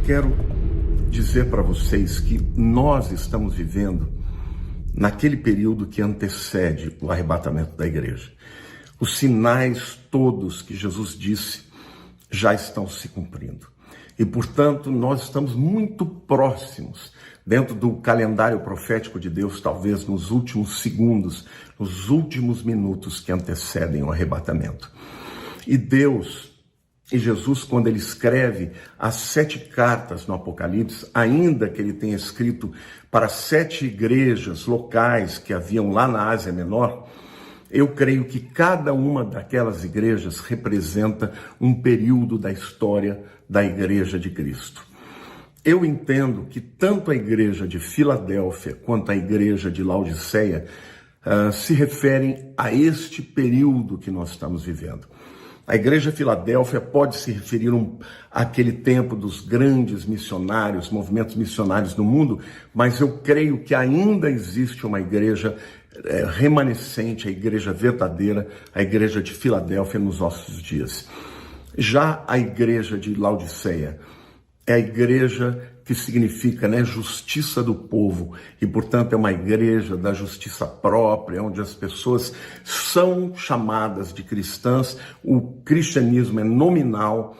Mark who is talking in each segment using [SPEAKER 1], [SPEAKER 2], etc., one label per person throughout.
[SPEAKER 1] quero dizer para vocês que nós estamos vivendo naquele período que antecede o arrebatamento da igreja. Os sinais todos que Jesus disse já estão se cumprindo. E, portanto, nós estamos muito próximos, dentro do calendário profético de Deus, talvez nos últimos segundos, nos últimos minutos que antecedem o arrebatamento. E Deus, e Jesus, quando ele escreve as 7 cartas no Apocalipse, ainda que ele tenha escrito para 7 igrejas locais que haviam lá na Ásia Menor, eu creio que cada uma daquelas igrejas representa um período da história da Igreja de Cristo. Eu entendo que tanto a igreja de Filadélfia quanto a igreja de Laodiceia se referem a este período que nós estamos vivendo. A igreja de Filadélfia pode se referir àquele tempo dos grandes missionários, movimentos missionários no mundo, mas eu creio que ainda existe uma igreja remanescente, a igreja verdadeira, a igreja de Filadélfia nos nossos dias. Já a igreja de Laodiceia é a igreja que significa, justiça do povo, e portanto é uma igreja da justiça própria, onde as pessoas são chamadas de cristãs, o cristianismo é nominal,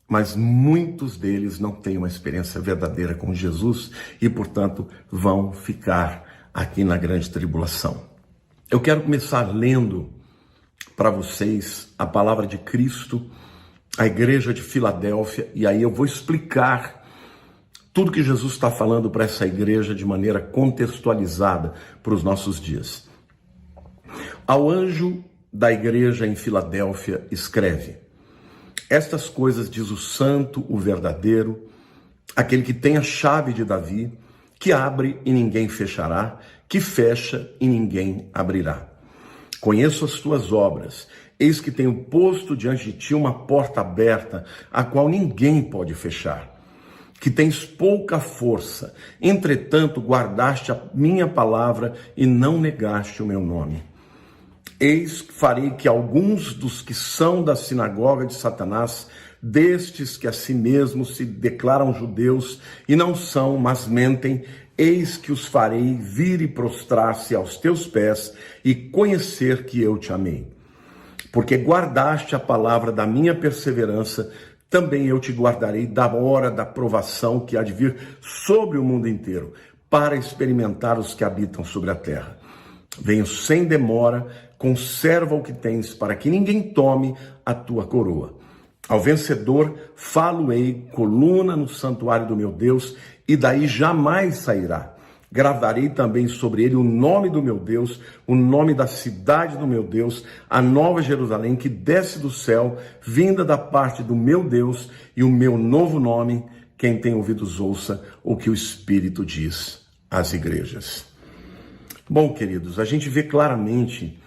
[SPEAKER 1] mas muitos deles não têm uma experiência verdadeira com Jesus e portanto vão ficar aqui na grande tribulação. Eu quero começar lendo para vocês a palavra de Cristo, a igreja de Filadélfia, e aí eu vou explicar tudo que Jesus está falando para essa igreja de maneira contextualizada para os nossos dias. Ao anjo da igreja em Filadélfia escreve: estas coisas diz o santo, o verdadeiro, aquele que tem a chave de Davi, que abre e ninguém fechará, que fecha e ninguém abrirá. Conheço as tuas obras, eis que tenho posto diante de ti uma porta aberta, a qual ninguém pode fechar. Que tens pouca força, entretanto guardaste a minha palavra e não negaste o meu nome. Eis que farei que alguns dos que são da sinagoga de Satanás, destes que a si mesmos se declaram judeus e não são, mas mentem, eis que os farei vir e prostrar-se aos teus pés e conhecer que eu te amei. Porque guardaste a palavra da minha perseverança, também eu te guardarei da hora da provação que há de vir sobre o mundo inteiro, para experimentar os que habitam sobre a terra. Venho sem demora, conserva o que tens, para que ninguém tome a tua coroa. Ao vencedor falo-ei coluna no santuário do meu Deus, e daí jamais sairá. Gravarei também sobre ele o nome do meu Deus, o nome da cidade do meu Deus, a nova Jerusalém que desce do céu, vinda da parte do meu Deus, e o meu novo nome. Quem tem ouvidos ouça o que o Espírito diz às igrejas. Bom, queridos, a gente vê claramente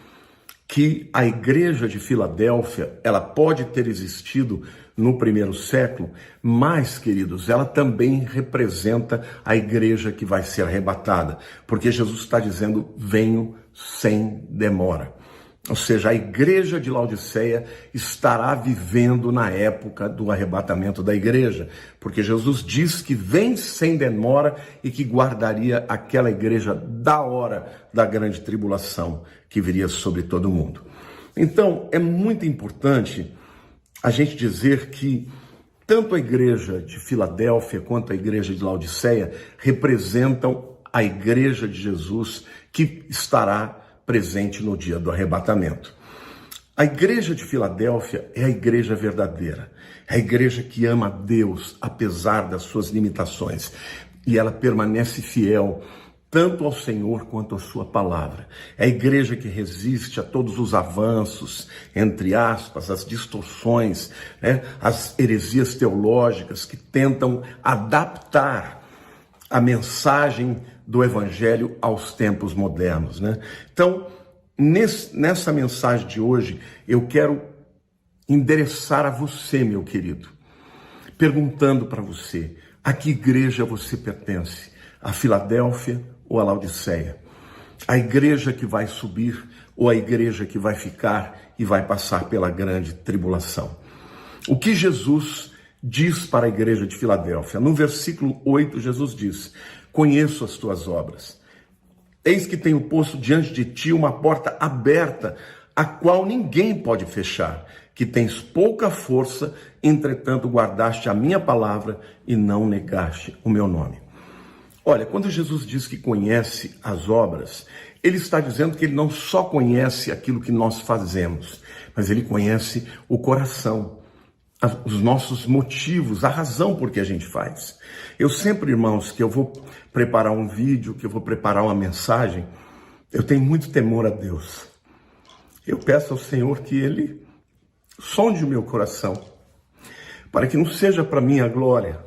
[SPEAKER 1] que a igreja de Filadélfia, ela pode ter existido no primeiro século, mas, queridos, ela também representa a igreja que vai ser arrebatada, porque Jesus está dizendo: venho sem demora. Ou seja, a igreja de Laodiceia estará vivendo na época do arrebatamento da igreja, porque Jesus diz que vem sem demora e que guardaria aquela igreja da hora da grande tribulação que viria sobre todo mundo. Então, é muito importante a gente dizer que tanto a igreja de Filadélfia quanto a igreja de Laodiceia representam a igreja de Jesus que estará presente no dia do arrebatamento. A igreja de Filadélfia é a igreja verdadeira, é a igreja que ama a Deus apesar das suas limitações, e ela permanece fiel tanto ao Senhor quanto à sua palavra. É a igreja que resiste a todos os avanços, entre aspas, as distorções, as heresias teológicas que tentam adaptar a mensagem do evangelho aos tempos modernos, Então, nessa mensagem de hoje, eu quero endereçar a você, meu querido, perguntando para você: a que igreja você pertence? A Filadélfia ou a Laodiceia? A igreja que vai subir ou a igreja que vai ficar e vai passar pela grande tribulação? O que Jesus diz para a igreja de Filadélfia. No versículo 8, Jesus diz: conheço as tuas obras. Eis que tenho posto diante de ti uma porta aberta, a qual ninguém pode fechar, que tens pouca força, entretanto guardaste a minha palavra e não negaste o meu nome. Olha, quando Jesus diz que conhece as obras, ele está dizendo que ele não só conhece aquilo que nós fazemos, mas ele conhece o coração, os nossos motivos, a razão por que a gente faz. Eu sempre, irmãos, que eu vou preparar um vídeo, que eu vou preparar uma mensagem, eu tenho muito temor a Deus. Eu peço ao Senhor que Ele sonde o meu coração, para que não seja para minha glória,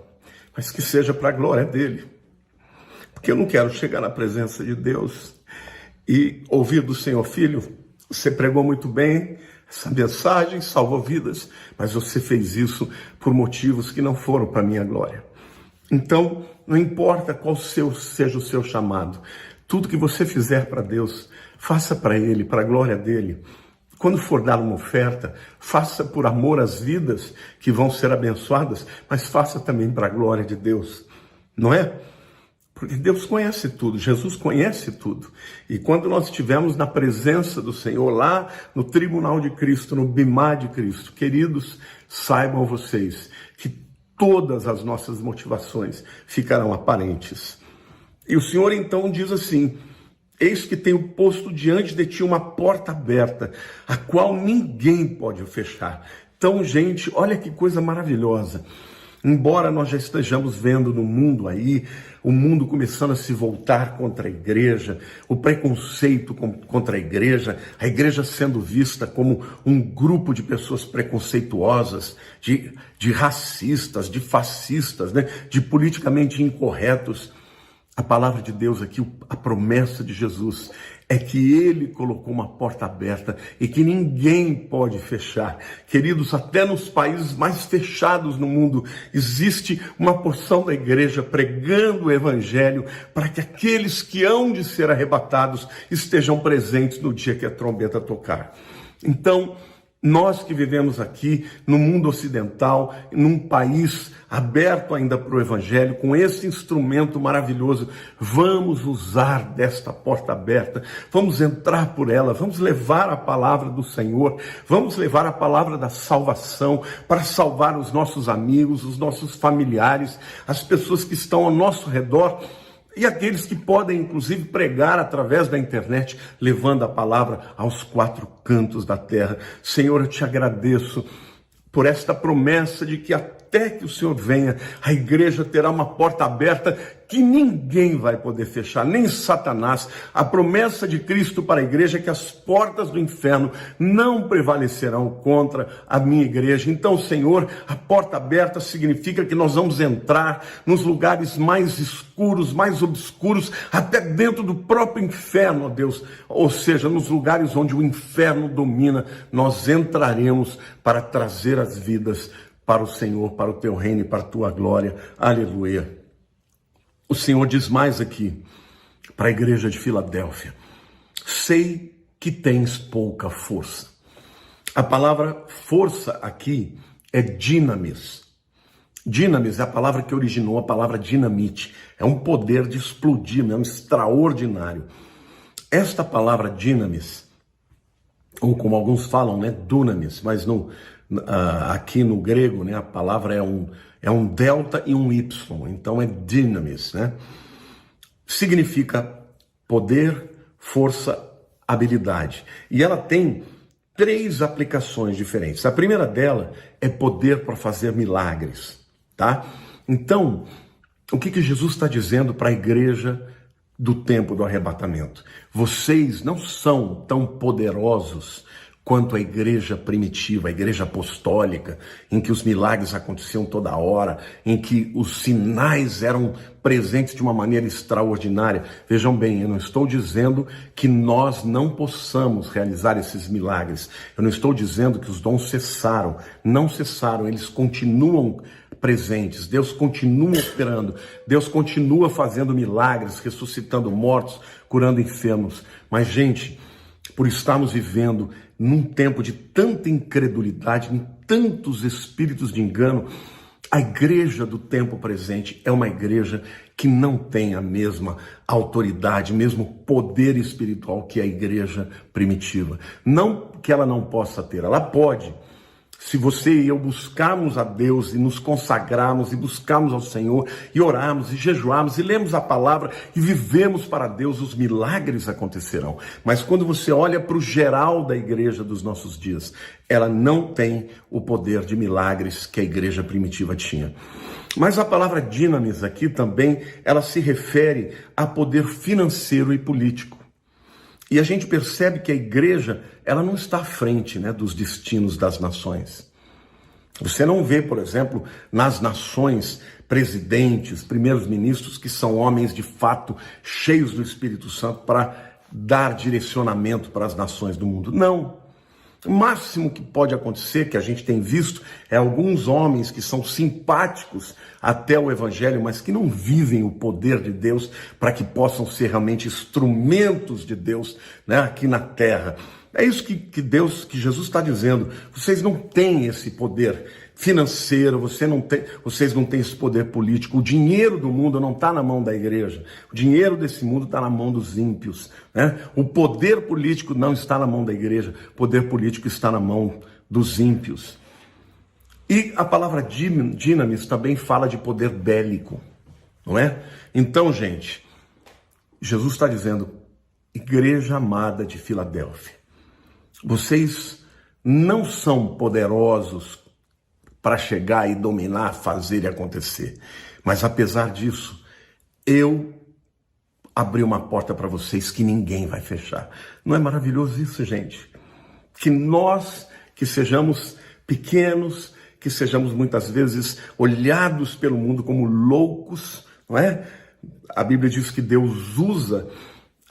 [SPEAKER 1] mas que seja para a glória dEle. Porque eu não quero chegar na presença de Deus e ouvir do Senhor: filho, você pregou muito bem, essa mensagem salvou vidas, mas você fez isso por motivos que não foram para a minha glória. Então, não importa qual seja o seu chamado, tudo que você fizer para Deus, faça para Ele, para a glória dEle. Quando for dar uma oferta, faça por amor às vidas que vão ser abençoadas, mas faça também para a glória de Deus, não é? Porque Deus conhece tudo, Jesus conhece tudo. E quando nós estivermos na presença do Senhor, lá no tribunal de Cristo, no bimá de Cristo, queridos, saibam vocês que todas as nossas motivações ficarão aparentes. E o Senhor então diz assim: eis que tenho posto diante de ti uma porta aberta, a qual ninguém pode fechar. Então, gente, olha que coisa maravilhosa. Embora nós já estejamos vendo no mundo aí, o mundo começando a se voltar contra a igreja, o preconceito contra a igreja sendo vista como um grupo de pessoas preconceituosas, de racistas, de fascistas, né? De politicamente incorretos. A palavra de Deus aqui, a promessa de Jesus, é que Ele colocou uma porta aberta e que ninguém pode fechar. Queridos, até nos países mais fechados no mundo, existe uma porção da igreja pregando o evangelho para que aqueles que hão de ser arrebatados estejam presentes no dia que a trombeta tocar. Então, nós que vivemos aqui no mundo ocidental, num país aberto ainda para o evangelho, com esse instrumento maravilhoso, vamos usar desta porta aberta, vamos entrar por ela, vamos levar a palavra do Senhor, vamos levar a palavra da salvação para salvar os nossos amigos, os nossos familiares, as pessoas que estão ao nosso redor, e aqueles que podem, inclusive, pregar através da internet, levando a palavra aos quatro cantos da terra. Senhor, eu te agradeço por esta promessa de que até que o Senhor venha, a igreja terá uma porta aberta que ninguém vai poder fechar, nem Satanás. A promessa de Cristo para a igreja é que as portas do inferno não prevalecerão contra a minha igreja. Então, Senhor, a porta aberta significa que nós vamos entrar nos lugares mais escuros, mais obscuros, até dentro do próprio inferno, ó Deus. Ou seja, nos lugares onde o inferno domina, nós entraremos para trazer as vidas para o Senhor, para o teu reino e para a tua glória. Aleluia. O Senhor diz mais aqui para a igreja de Filadélfia: sei que tens pouca força. A palavra força aqui é dinamis. Dinamis é a palavra que originou a palavra dinamite. É um poder de explodir, é um extraordinário. Esta palavra dinamis, ou como alguns falam, né, dunamis, mas aqui no grego, né, a palavra é um delta e um y, então é dinamis, né? Significa poder, força, habilidade. E ela tem 3 aplicações diferentes. A primeira dela é poder para fazer milagres, tá? Então, o que Jesus está dizendo para a igreja do tempo do arrebatamento? Vocês não são tão poderosos quanto a igreja primitiva, a igreja apostólica, em que os milagres aconteciam toda hora, em que os sinais eram presentes de uma maneira extraordinária. Vejam bem, eu não estou dizendo que nós não possamos realizar esses milagres. Eu não estou dizendo que os dons cessaram. Não cessaram, eles continuam presentes. Deus continua operando. Deus continua fazendo milagres, ressuscitando mortos, curando enfermos. Mas, gente, por estarmos vivendo num tempo de tanta incredulidade, em tantos espíritos de engano, A igreja do tempo presente é uma igreja que não tem a mesma autoridade, mesmo poder espiritual que a igreja primitiva. Não que ela não possa ter, ela pode. Se você e eu buscarmos a Deus e nos consagrarmos e buscarmos ao Senhor e orarmos e jejuarmos e lemos a palavra e vivemos para Deus, os milagres acontecerão. Mas quando você olha para o geral da igreja dos nossos dias, ela não tem o poder de milagres que a igreja primitiva tinha. Mas a palavra dinamis aqui também, ela se refere a poder financeiro e político. E a gente percebe que a igreja, ela não está à frente, dos destinos das nações. Você não vê, por exemplo, nas nações, presidentes, primeiros ministros que são homens de fato cheios do Espírito Santo para dar direcionamento para as nações do mundo. Não. O máximo que pode acontecer, que a gente tem visto, é alguns homens que são simpáticos até o Evangelho, mas que não vivem o poder de Deus para que possam ser realmente instrumentos de Deus, aqui na terra. É isso que Jesus está dizendo. Vocês não têm esse poder financeiro, vocês não têm esse poder político. O dinheiro do mundo não está na mão da igreja. O dinheiro desse mundo está na mão dos ímpios. O poder político não está na mão da igreja. O poder político está na mão dos ímpios. E a palavra dinamis também fala de poder bélico, não é? Então, gente, Jesus está dizendo, igreja amada de Filadélfia, vocês não são poderosos para chegar e dominar, fazer e acontecer. Mas apesar disso, eu abri uma porta para vocês que ninguém vai fechar. Não é maravilhoso isso, gente? Que nós, que sejamos pequenos, que sejamos muitas vezes olhados pelo mundo como loucos, não é? A Bíblia diz que Deus usa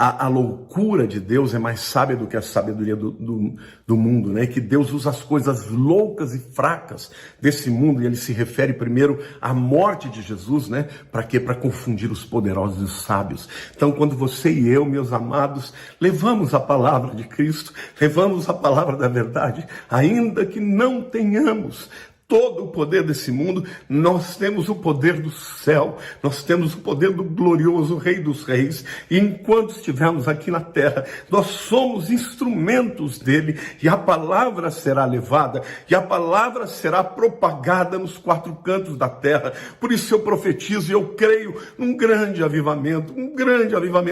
[SPEAKER 1] a loucura de Deus é mais sábia do que a sabedoria do mundo, né? Que Deus usa as coisas loucas e fracas desse mundo, e ele se refere primeiro à morte de Jesus, né? Para quê? Para confundir os poderosos e os sábios. Então, quando você e eu, meus amados, levamos a palavra de Cristo, levamos a palavra da verdade, ainda que não tenhamos todo o poder desse mundo, nós temos o poder do céu, nós temos o poder do glorioso Rei dos Reis, e enquanto estivermos aqui na terra, nós somos instrumentos dele, e a palavra será levada, e a palavra será propagada nos quatro cantos da terra. Por isso eu profetizo e eu creio num grande avivamento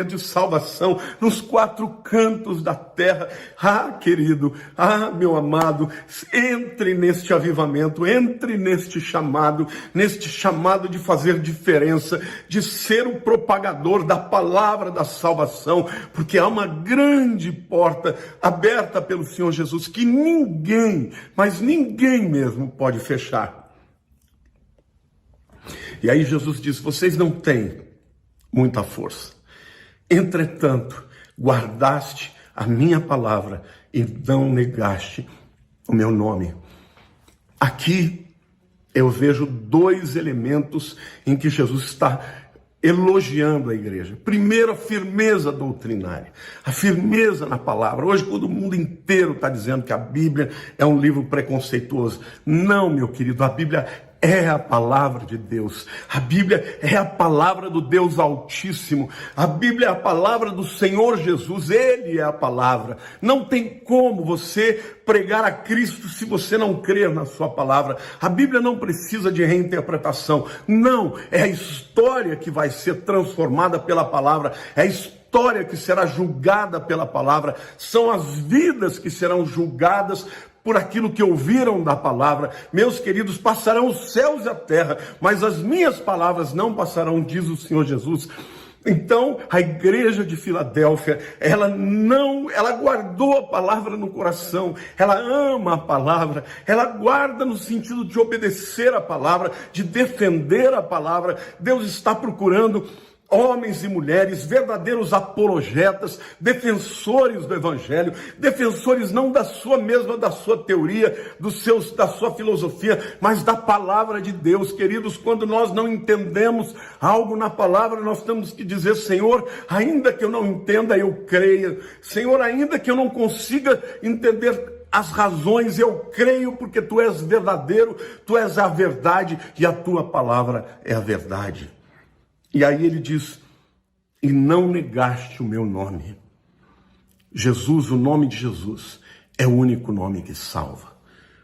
[SPEAKER 1] de salvação nos quatro cantos da terra. Ah, querido, meu amado, entre neste avivamento, entre neste chamado de fazer diferença, de ser o propagador da palavra da salvação, porque há uma grande porta aberta pelo Senhor Jesus que ninguém, mas ninguém mesmo pode fechar. E aí Jesus diz, vocês não têm muita força, entretanto, guardaste a minha palavra e não negaste o meu nome. Aqui eu vejo dois elementos em que Jesus está elogiando a igreja. Primeiro, a firmeza doutrinária, a firmeza na palavra. Hoje, quando o mundo inteiro está dizendo que a Bíblia é um livro preconceituoso. Não, meu querido, a Bíblia é a palavra de Deus. A Bíblia é a palavra do Deus Altíssimo. A Bíblia é a palavra do Senhor Jesus. Ele é a palavra. Não tem como você pregar a Cristo se você não crer na sua palavra. A Bíblia não precisa de reinterpretação. Não, é a história que vai ser transformada pela palavra. É a história que será julgada pela palavra. São as vidas que serão julgadas por aquilo que ouviram da palavra. Meus queridos, passarão os céus e a terra, mas as minhas palavras não passarão, diz o Senhor Jesus. Então, a igreja de Filadélfia, ela guardou a palavra no coração, ela ama a palavra, ela guarda no sentido de obedecer a palavra, de defender a palavra. Deus está procurando homens e mulheres, verdadeiros apologetas, defensores do Evangelho, defensores não da sua teoria, da sua filosofia, mas da palavra de Deus. Queridos, quando nós não entendemos algo na palavra, nós temos que dizer, Senhor, ainda que eu não entenda, eu creia. Senhor, ainda que eu não consiga entender as razões, eu creio porque tu és verdadeiro, tu és a verdade e a tua palavra é a verdade. E aí ele diz, e não negaste o meu nome. Jesus, o nome de Jesus, é o único nome que salva.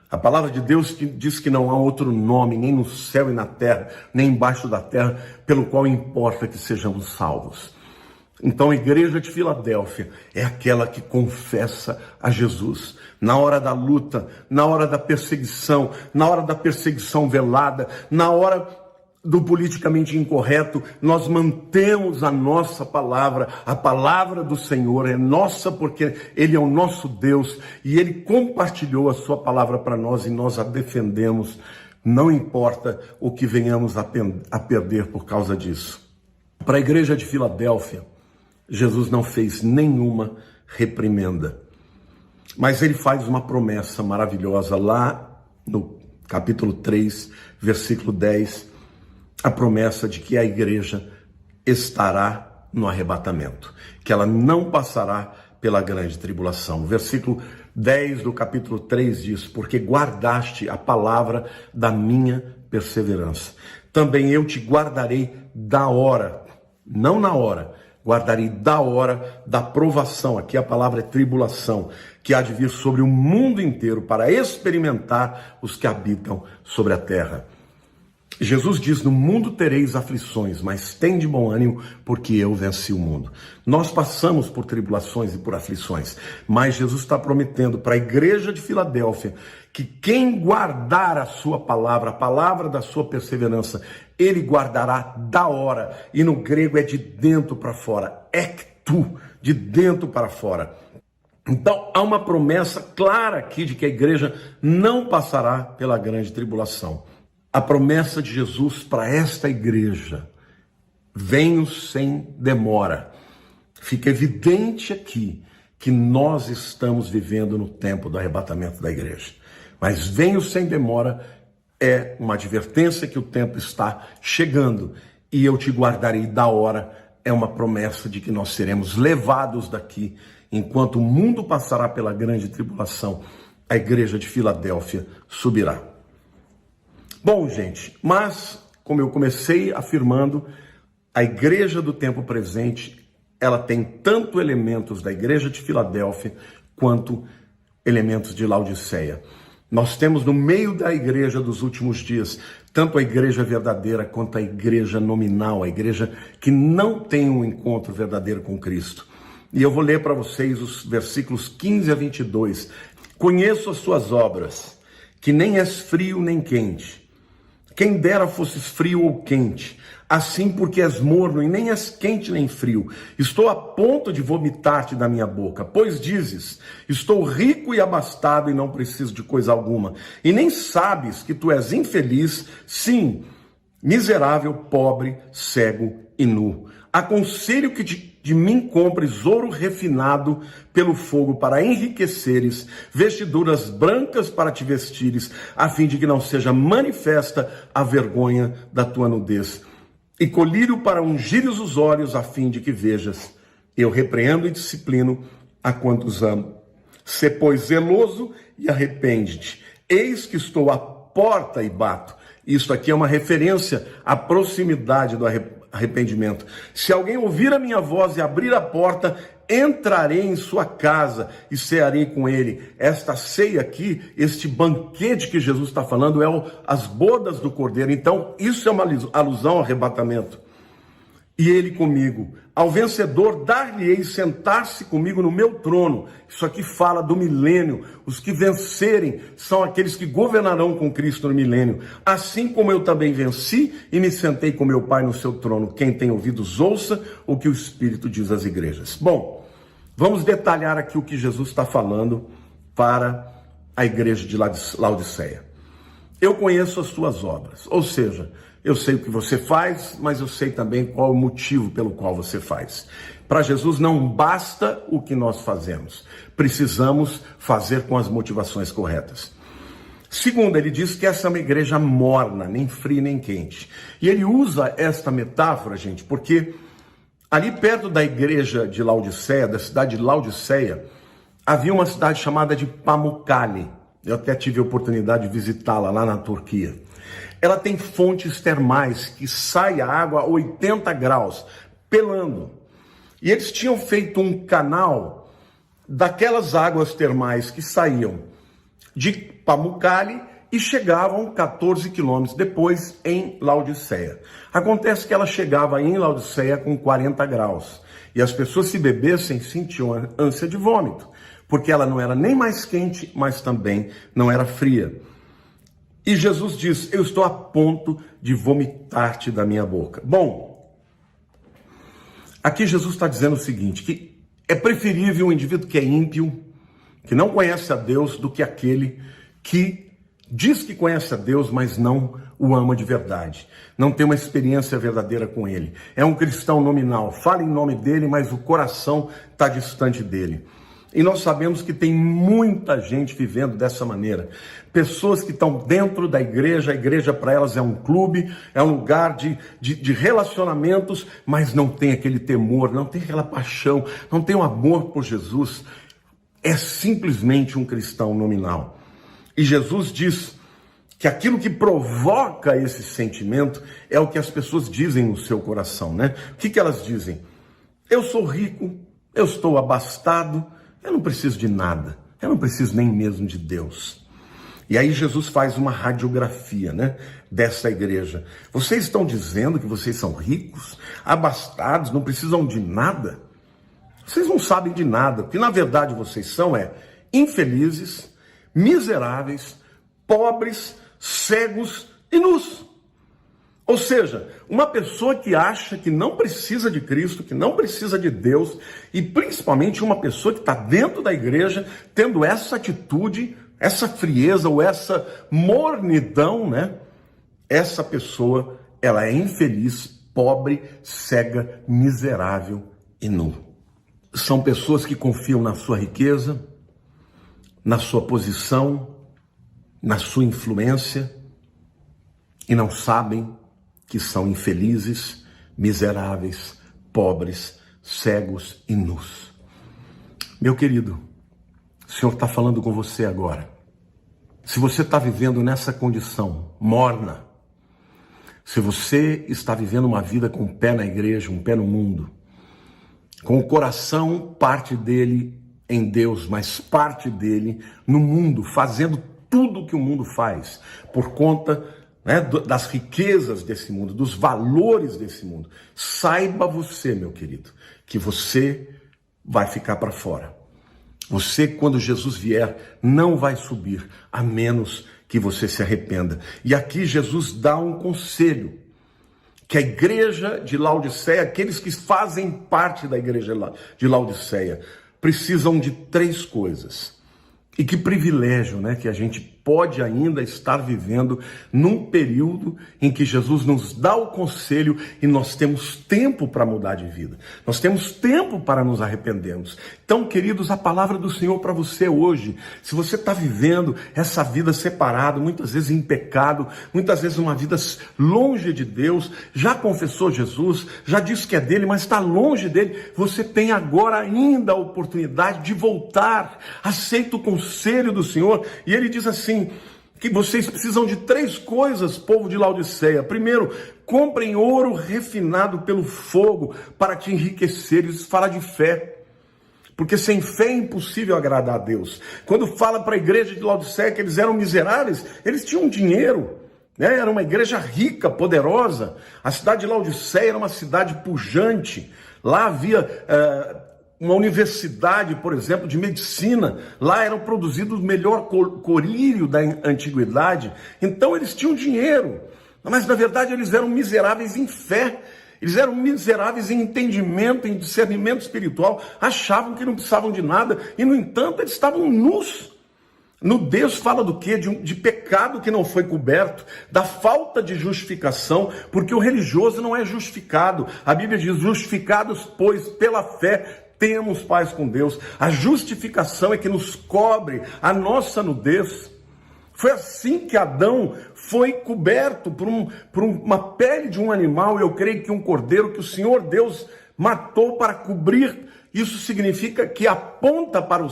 [SPEAKER 1] A palavra de Deus diz que não há outro nome, nem no céu e na terra, nem embaixo da terra, pelo qual importa que sejamos salvos. Então a igreja de Filadélfia é aquela que confessa a Jesus. Na hora da luta, na hora da perseguição velada, na hora do politicamente incorreto, nós mantemos a nossa palavra, a palavra do Senhor é nossa porque Ele é o nosso Deus e Ele compartilhou a sua palavra para nós e nós a defendemos, não importa o que venhamos a perder por causa disso. Para a igreja de Filadélfia, Jesus não fez nenhuma reprimenda, mas Ele faz uma promessa maravilhosa lá no capítulo 3, versículo 10, a promessa de que a igreja estará no arrebatamento, que ela não passará pela grande tribulação. O versículo 10 do capítulo 3 diz, porque guardaste a palavra da minha perseverança. Também eu te guardarei da hora, não na hora, guardarei da hora da provação, aqui a palavra é tribulação, que há de vir sobre o mundo inteiro para experimentar os que habitam sobre a terra. Jesus diz, no mundo tereis aflições, mas tende bom ânimo, porque eu venci o mundo. Nós passamos por tribulações e por aflições, mas Jesus está prometendo para a igreja de Filadélfia que quem guardar a sua palavra, a palavra da sua perseverança, ele guardará da hora, e no grego é de dentro para fora, ectu, de dentro para fora. Então há uma promessa clara aqui de que a igreja não passará pela grande tribulação. A promessa de Jesus para esta igreja, venho sem demora. Fica evidente aqui que nós estamos vivendo no tempo do arrebatamento da igreja. Mas venho sem demora é uma advertência que o tempo está chegando e eu te guardarei da hora. É uma promessa de que nós seremos levados daqui. Enquanto o mundo passará pela grande tribulação, a igreja de Filadélfia subirá. Bom, gente, mas, como eu comecei afirmando, a igreja do tempo presente, ela tem tanto elementos da igreja de Filadélfia, quanto elementos de Laodiceia. Nós temos no meio da igreja dos últimos dias, tanto a igreja verdadeira, quanto a igreja nominal, a igreja que não tem um encontro verdadeiro com Cristo. E eu vou ler para vocês os versículos 15 a 22. Conheço as suas obras, que nem és frio nem quente. Quem dera fosses frio ou quente, assim porque és morno e nem és quente nem frio. Estou a ponto de vomitar-te da minha boca, pois dizes, estou rico e abastado e não preciso de coisa alguma. E nem sabes que tu és infeliz, sim, miserável, pobre, cego e nu. Aconselho que de mim compres ouro refinado pelo fogo para enriqueceres, vestiduras brancas para te vestires, a fim de que não seja manifesta a vergonha da tua nudez. E colírio para ungires os olhos, a fim de que vejas. Eu repreendo e disciplino a quantos amo. Sê, pois, zeloso e arrepende-te. Eis que estou à porta e bato. Isso aqui é uma referência à proximidade do arrependimento. Se alguém ouvir a minha voz e abrir a porta, entrarei em sua casa e cearei com ele. Esta ceia aqui, este banquete que Jesus está falando, é as bodas do Cordeiro. Então, isso é uma alusão ao arrebatamento. E ele comigo. Ao vencedor, dar-lhe-ei sentar-se comigo no meu trono. Isso aqui fala do milênio. Os que vencerem são aqueles que governarão com Cristo no milênio. Assim como eu também venci e me sentei com meu Pai no seu trono. Quem tem ouvidos, ouça o que o Espírito diz às igrejas. Bom, vamos detalhar aqui o que Jesus está falando para a igreja de Laodiceia. Eu conheço as suas obras, ou seja, eu sei o que você faz, mas eu sei também qual é o motivo pelo qual você faz. Para Jesus não basta o que nós fazemos, precisamos fazer com as motivações corretas. Segundo, ele diz que essa é uma igreja morna, nem fria nem quente. E ele usa esta metáfora, gente, porque ali perto da igreja de Laodiceia, da cidade de Laodiceia, havia uma cidade chamada de Pamukkale. Eu até tive a oportunidade de visitá-la lá na Turquia. Ela tem fontes termais que sai a água a 80 graus, pelando. E eles tinham feito um canal daquelas águas termais que saíam de Pamukkale e chegavam 14 quilômetros depois em Laodiceia. Acontece que ela chegava em Laodiceia com 40 graus. E as pessoas, se bebessem, sentiam ânsia de vômito, porque ela não era nem mais quente, mas também não era fria. E Jesus diz: eu estou a ponto de vomitar-te da minha boca. Bom, aqui Jesus está dizendo o seguinte, que é preferível um indivíduo que é ímpio, que não conhece a Deus, do que aquele que diz que conhece a Deus, mas não o ama de verdade. Não tem uma experiência verdadeira com Ele. É um cristão nominal, fala em nome dele, mas o coração está distante dele. E nós sabemos que tem muita gente vivendo dessa maneira. Pessoas que estão dentro da igreja, a igreja para elas é um clube, é um lugar de relacionamentos, mas não tem aquele temor, não tem aquela paixão, não tem o amor por Jesus. É simplesmente um cristão nominal. E Jesus diz que aquilo que provoca esse sentimento é o que as pessoas dizem no seu coração, né? O que elas dizem? Eu sou rico, eu estou abastado, eu não preciso de nada, eu não preciso nem mesmo de Deus. E aí Jesus faz uma radiografia, né, dessa igreja. Vocês estão dizendo que vocês são ricos, abastados, não precisam de nada? Vocês não sabem de nada. O que na verdade vocês são infelizes, miseráveis, pobres, cegos e nus. Ou seja, uma pessoa que acha que não precisa de Cristo, que não precisa de Deus, e principalmente uma pessoa que está dentro da igreja tendo essa atitude, essa frieza ou essa mornidão, né? Essa pessoa, ela é infeliz, pobre, cega, miserável e nu. São pessoas que confiam na sua riqueza, na sua posição, na sua influência, e não sabem que são infelizes, miseráveis, pobres, cegos e nus. Meu querido, o Senhor está falando com você agora. Se você está vivendo nessa condição morna, se você está vivendo uma vida com um pé na igreja, um pé no mundo, com o coração, parte dele em Deus, mas parte dele no mundo, fazendo tudo o que o mundo faz, por conta, né, das riquezas desse mundo, dos valores desse mundo. Saiba você, meu querido, que você vai ficar para fora. Você, quando Jesus vier, não vai subir, a menos que você se arrependa. E aqui Jesus dá um conselho, que a igreja de Laodiceia, aqueles que fazem parte da igreja de Laodiceia, precisam de 3 coisas. E que privilégio, né, que a gente pode ainda estar vivendo num período em que Jesus nos dá o conselho e nós temos tempo para mudar de vida. Nós temos tempo para nos arrependermos. Então, queridos, a palavra do Senhor para você hoje, se você está vivendo essa vida separada, muitas vezes em pecado, muitas vezes uma vida longe de Deus, já confessou Jesus, já disse que é dele, mas está longe dele, você tem agora ainda a oportunidade de voltar. Aceita o conselho do Senhor, e ele diz assim, que vocês precisam de 3 coisas, povo de Laodiceia. Primeiro, comprem ouro refinado pelo fogo para te enriqueceres. Fala de fé, porque sem fé é impossível agradar a Deus. Quando fala para a igreja de Laodiceia que eles eram miseráveis, eles tinham dinheiro, né? Era uma igreja rica, poderosa. A cidade de Laodiceia era uma cidade pujante. Lá havia uma universidade, por exemplo, de medicina. Lá eram produzidos o melhor colírio da antiguidade. Então eles tinham dinheiro, mas na verdade eles eram miseráveis em fé. Eles eram miseráveis em entendimento, em discernimento espiritual. Achavam que não precisavam de nada e, no entanto, eles estavam nus. Nudez fala do quê? De pecado que não foi coberto, da falta de justificação, porque o religioso não é justificado. A Bíblia diz, justificados, pois, pela fé, temos paz com Deus. A justificação é que nos cobre a nossa nudez. Foi assim que Adão foi coberto por uma pele de um animal, eu creio que um cordeiro, que o Senhor Deus matou para cobrir Isso significa que aponta para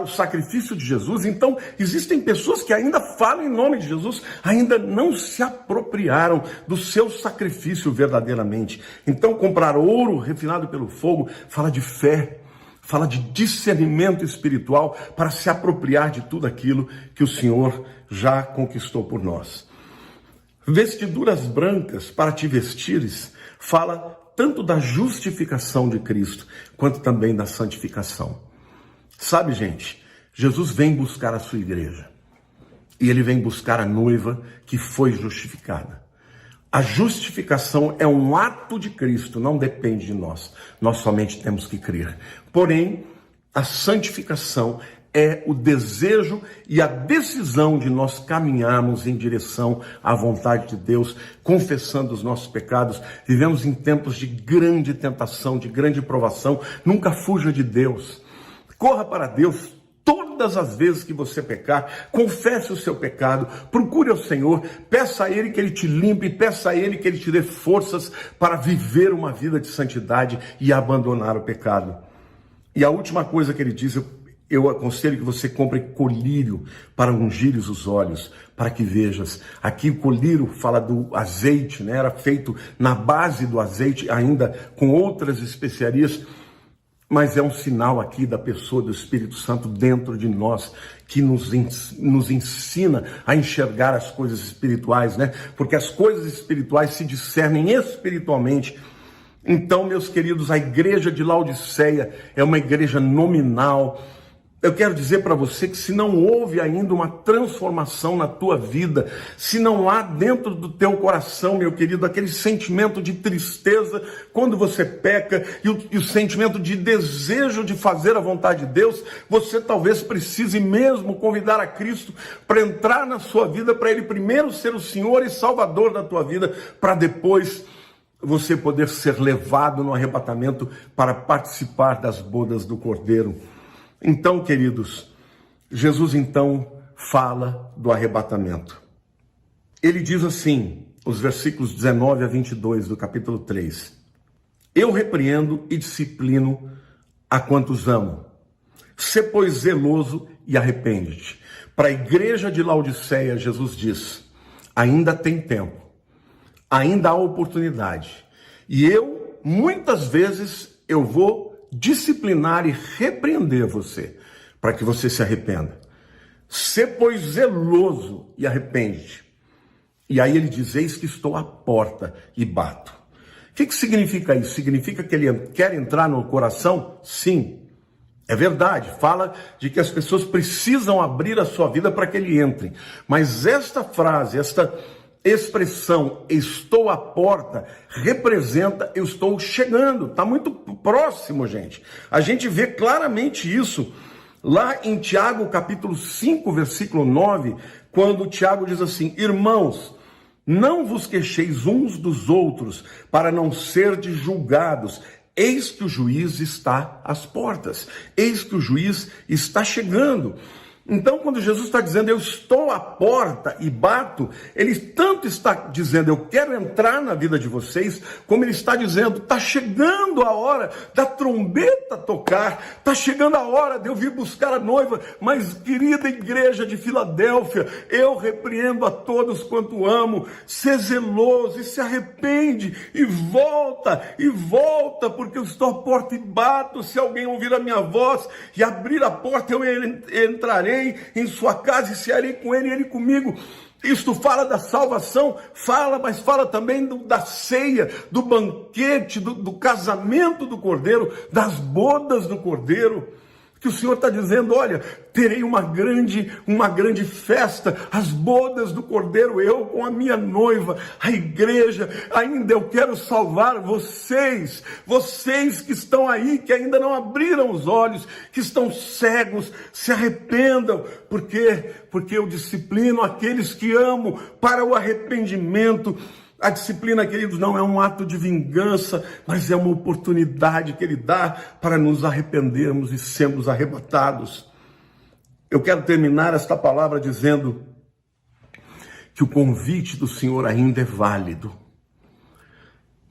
[SPEAKER 1] o sacrifício de Jesus. Então, existem pessoas que ainda falam em nome de Jesus, ainda não se apropriaram do seu sacrifício verdadeiramente. Então, comprar ouro refinado pelo fogo fala de fé, fala de discernimento espiritual para se apropriar de tudo aquilo que o Senhor já conquistou por nós. Vestiduras brancas para te vestires fala tanto da justificação de Cristo, quanto também da santificação. Sabe, gente, Jesus vem buscar a sua igreja. E ele vem buscar a noiva que foi justificada. A justificação é um ato de Cristo, não depende de nós. Nós somente temos que crer. Porém, a santificação é o desejo e a decisão de nós caminharmos em direção à vontade de Deus, confessando os nossos pecados. Vivemos em tempos de grande tentação, de grande provação. Nunca fuja de Deus. Corra para Deus todas as vezes que você pecar. Confesse o seu pecado. Procure ao Senhor. Peça a Ele que Ele te limpe. Peça a Ele que Ele te dê forças para viver uma vida de santidade e abandonar o pecado. E a última coisa que Ele diz, eu aconselho que você compre colírio para ungires os olhos, para que vejas. Aqui o colírio fala do azeite, né? Era feito na base do azeite, ainda com outras especiarias, mas é um sinal aqui da pessoa do Espírito Santo dentro de nós, que nos ensina a enxergar as coisas espirituais, né? Porque as coisas espirituais se discernem espiritualmente. Então, meus queridos, a igreja de Laodiceia é uma igreja nominal. Eu quero dizer para você que se não houve ainda uma transformação na tua vida, se não há dentro do teu coração, meu querido, aquele sentimento de tristeza quando você peca e o sentimento de desejo de fazer a vontade de Deus, você talvez precise mesmo convidar a Cristo para entrar na sua vida, para Ele primeiro ser o Senhor e Salvador da tua vida, para depois você poder ser levado no arrebatamento para participar das bodas do Cordeiro. Então, queridos, Jesus então fala do arrebatamento. Ele diz assim, os versículos 19 a 22 do capítulo 3. Eu repreendo e disciplino a quantos amo. Sê, pois, zeloso e arrepende-te. Para a igreja de Laodiceia, Jesus diz, ainda tem tempo, ainda há oportunidade. E muitas vezes, eu vou disciplinar e repreender você, para que você se arrependa. Sê, pois, zeloso e arrepende. E aí ele diz, eis que estou à porta e bato. O que significa isso? Significa que ele quer entrar no coração? Sim, é verdade. Fala de que as pessoas precisam abrir a sua vida para que ele entre. Mas esta frase, esta expressão, estou à porta, representa, eu estou chegando, está muito próximo, gente. A gente vê claramente isso lá em Tiago, capítulo 5, versículo 9, quando Tiago diz assim, irmãos, não vos queixeis uns dos outros, para não serdes julgados. Eis que o juiz está às portas, eis que o juiz está chegando. Então, quando Jesus está dizendo, eu estou à porta e bato, ele tanto está dizendo, eu quero entrar na vida de vocês, como ele está dizendo, está chegando a hora da trombeta tocar, está chegando a hora de eu vir buscar a noiva, mas querida igreja de Filadélfia, eu repreendo a todos quanto amo, sê zeloso e se arrepende e volta, porque eu estou à porta e bato, se alguém ouvir a minha voz e abrir a porta, eu entrarei em sua casa e cearei com ele e ele comigo. Isto fala da salvação, mas fala também da ceia, do banquete, do casamento do Cordeiro, das bodas do Cordeiro. Que o Senhor está dizendo, olha, terei uma grande festa, as bodas do Cordeiro, eu com a minha noiva, a igreja, ainda eu quero salvar vocês que estão aí, que ainda não abriram os olhos, que estão cegos, se arrependam, porque eu disciplino aqueles que amo para o arrependimento. A disciplina, queridos, não é um ato de vingança, mas é uma oportunidade que Ele dá para nos arrependermos e sermos arrebatados. Eu quero terminar esta palavra dizendo que o convite do Senhor ainda é válido.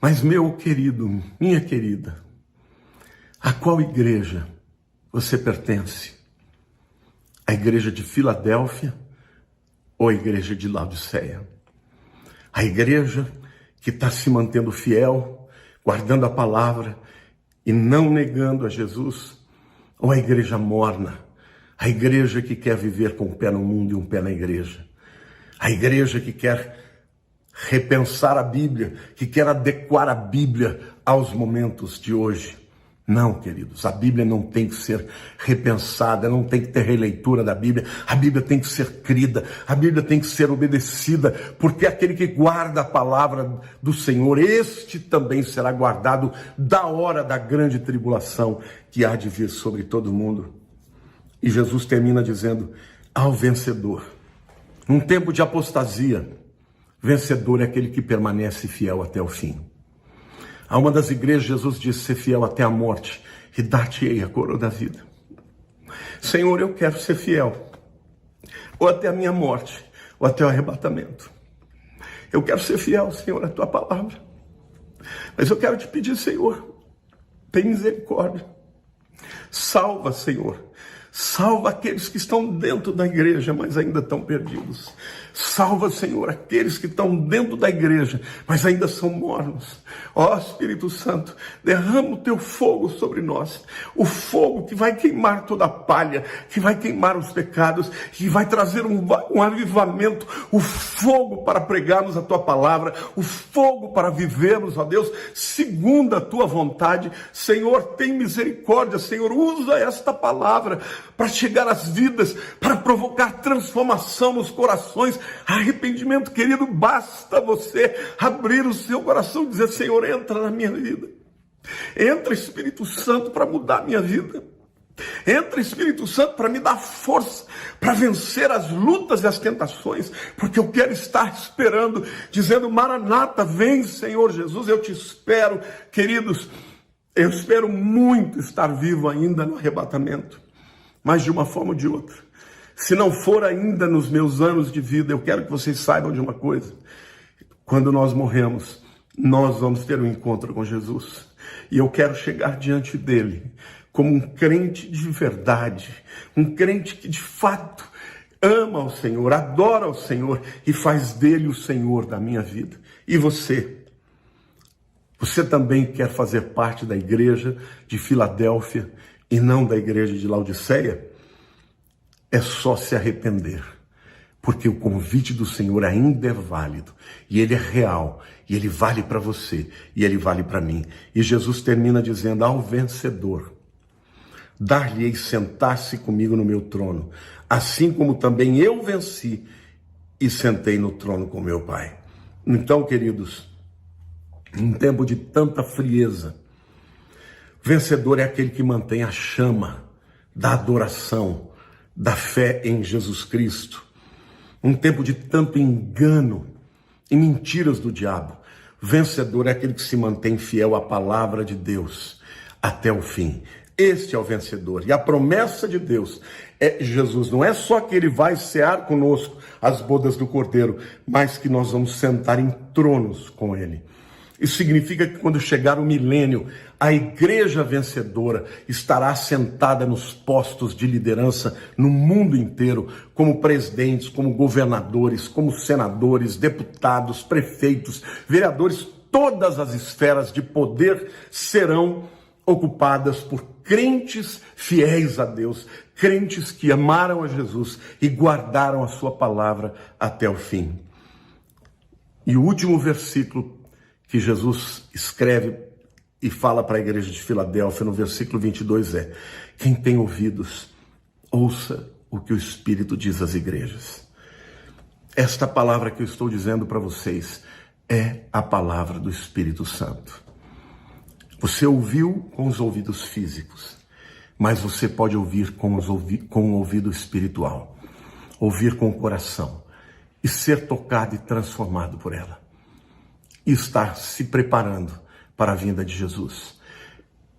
[SPEAKER 1] Mas, meu querido, minha querida, A qual igreja você pertence? A igreja de Filadélfia ou a igreja de Laodiceia? A igreja que está se mantendo fiel, guardando a palavra e não negando a Jesus? Ou a igreja morna? A igreja que quer viver com um pé no mundo e um pé na igreja? A igreja que quer repensar a Bíblia, que quer adequar a Bíblia aos momentos de hoje? Não, queridos, a Bíblia não tem que ser repensada, não tem que ter releitura da Bíblia. A Bíblia tem que ser crida, a Bíblia tem que ser obedecida, porque aquele que guarda a palavra do Senhor, este também será guardado da hora da grande tribulação que há de vir sobre todo mundo. E Jesus termina dizendo: ao vencedor. Num tempo de apostasia, vencedor é aquele que permanece fiel até o fim. A uma das igrejas, Jesus disse: ser fiel até a morte, e dar-te-ei a coroa da vida. Senhor, eu quero ser fiel, ou até a minha morte, ou até o arrebatamento. Eu quero ser fiel, Senhor, à tua palavra. Mas eu quero te pedir, Senhor, tem misericórdia. Salva, Senhor. Salva aqueles que estão dentro da igreja, mas ainda estão perdidos. Salva, Senhor, aqueles que estão dentro da igreja, mas ainda são mornos. Ó Espírito Santo, derrama o teu fogo sobre nós. O fogo que vai queimar toda a palha, que vai queimar os pecados, que vai trazer um avivamento. O fogo para pregarmos a tua palavra, o fogo para vivermos, ó Deus, segundo a tua vontade. Senhor, tem misericórdia, Senhor, usa esta palavra para chegar às vidas, para provocar transformação nos corações, arrependimento. Querido, basta você abrir o seu coração e dizer: Senhor, entra na minha vida. Entra, Espírito Santo, para mudar a minha vida. Entra, Espírito Santo, para me dar força, para vencer as lutas e as tentações, porque eu quero estar esperando, dizendo: Maranata, vem, Senhor Jesus, eu te espero. Queridos, eu espero muito estar vivo ainda no arrebatamento, mas de uma forma ou de outra. Se não for ainda nos meus anos de vida, eu quero que vocês saibam de uma coisa: quando nós morremos, nós vamos ter um encontro com Jesus. E eu quero chegar diante dele como um crente de verdade, um crente que de fato ama ao Senhor, adora ao Senhor e faz dele o Senhor da minha vida. E você? Você também quer fazer parte da igreja de Filadélfia e não da igreja de Laodiceia? É só se arrepender, porque o convite do Senhor ainda é válido, e ele é real, e ele vale para você, e ele vale para mim. E Jesus termina dizendo: ao vencedor, dar-lhe-ei sentar-se comigo no meu trono, assim como também eu venci e sentei no trono com meu Pai. Então, queridos, em tempo de tanta frieza, vencedor é aquele que mantém a chama da adoração, da fé em Jesus Cristo. Um tempo de tanto engano e mentiras do diabo, vencedor é aquele que se mantém fiel à palavra de Deus até o fim. Este é o vencedor. E a promessa de Deus é Jesus. Não é só que ele vai cear conosco as bodas do Cordeiro, mas que nós vamos sentar em tronos com ele. Isso significa que quando chegar o milênio, a igreja vencedora estará sentada nos postos de liderança no mundo inteiro, como presidentes, como governadores, como senadores, deputados, prefeitos, vereadores. Todas as esferas de poder serão ocupadas por crentes fiéis a Deus, crentes que amaram a Jesus e guardaram a sua palavra até o fim. E o último versículo que Jesus escreve e fala para a igreja de Filadélfia, no versículo 22, é: quem tem ouvidos, ouça o que o Espírito diz às igrejas. Esta palavra que eu estou dizendo para vocês é a palavra do Espírito Santo. Você ouviu com os ouvidos físicos, mas você pode ouvir com o ouvido espiritual, ouvir com o coração e ser tocado e transformado por ela. E estar se preparando para a vinda de Jesus.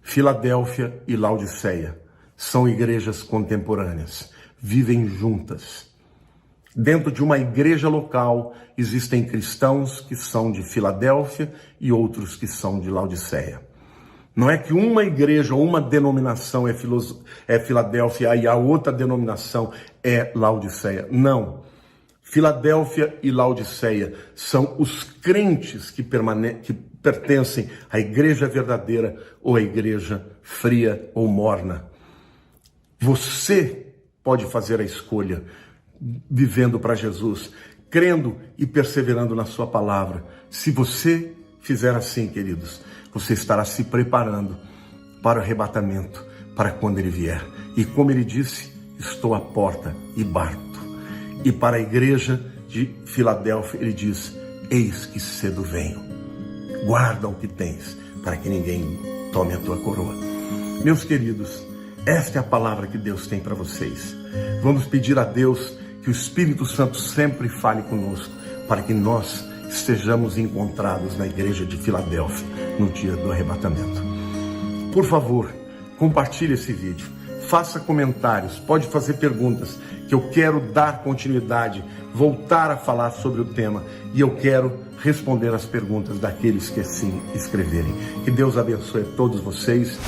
[SPEAKER 1] Filadélfia e Laodiceia são igrejas contemporâneas, vivem juntas. Dentro de uma igreja local existem cristãos que são de Filadélfia e outros que são de Laodiceia. Não é que uma igreja ou uma denominação é Filadélfia e a outra denominação é Laodiceia. Não. Filadélfia e Laodiceia são os crentes que pertencem à igreja verdadeira ou à igreja fria ou morna. Você pode fazer a escolha vivendo para Jesus, crendo e perseverando na sua palavra. Se você fizer assim, queridos, você estará se preparando para o arrebatamento, para quando ele vier. E como ele disse, estou à porta e bato. E para a igreja de Filadélfia, ele diz, eis que cedo venho. Guarda o que tens, para que ninguém tome a tua coroa. Meus queridos, esta é a palavra que Deus tem para vocês. Vamos pedir a Deus que o Espírito Santo sempre fale conosco, para que nós estejamos encontrados na igreja de Filadélfia no dia do arrebatamento. Por favor, compartilhe esse vídeo, faça comentários, pode fazer perguntas, que eu quero dar continuidade, voltar a falar sobre o tema, e eu quero responder as perguntas daqueles que assim escreverem. Que Deus abençoe a todos vocês.